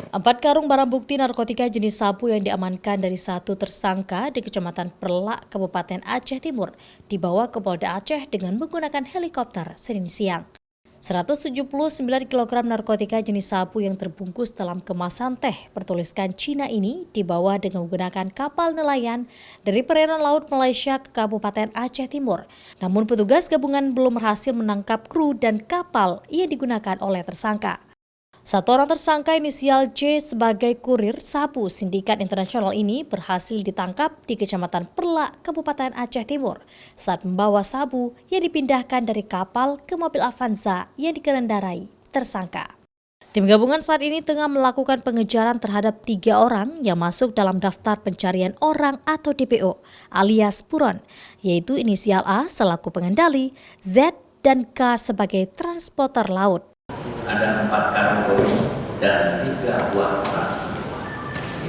4 karung barang bukti narkotika jenis sabu yang diamankan dari satu tersangka di Kecamatan Perlak, Kabupaten Aceh Timur, dibawa ke Polda Aceh dengan menggunakan helikopter Senin siang. 179 kg narkotika jenis sabu yang terbungkus dalam kemasan teh bertuliskan Cina ini dibawa dengan menggunakan kapal nelayan dari perairan laut Malaysia ke Kabupaten Aceh Timur. Namun petugas gabungan belum berhasil menangkap kru dan kapal yang digunakan oleh tersangka. Satu orang tersangka inisial C sebagai kurir sabu sindikat internasional ini berhasil ditangkap di Kecamatan Perlak, Kabupaten Aceh Timur saat membawa sabu yang dipindahkan dari kapal ke mobil Avanza yang dikendarai tersangka. Tim gabungan saat ini tengah melakukan pengejaran terhadap 3 orang yang masuk dalam daftar pencarian orang atau DPO alias buron, yaitu inisial A selaku pengendali, Z dan K sebagai transporter laut. Ada 4 karung bodi dan 3 buah tas.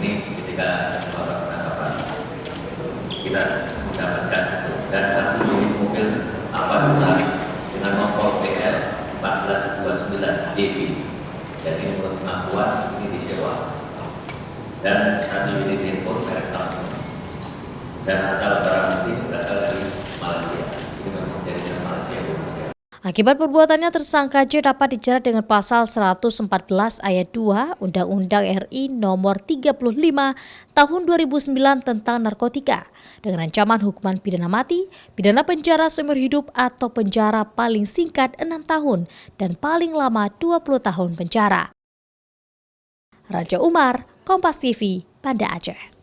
Ini ketika penangkapan kita mendapatkan dan 1 unit mobil Avanza dengan nomor PL 1429 DB. Dan ini menurut pengakuan ini disewa. Dan 1 unit handphone merek Samsung. Dan asal barang bukti berasal dari Malaysia. Ini memang dari Malaysia. Akibat perbuatannya tersangka J dapat dijerat dengan pasal 114 ayat 2 Undang-Undang RI nomor 35 tahun 2009 tentang narkotika dengan ancaman hukuman pidana mati, pidana penjara seumur hidup atau penjara paling singkat 6 tahun dan paling lama 20 tahun penjara. Raja Umar, Kompas TV, Banda Aceh.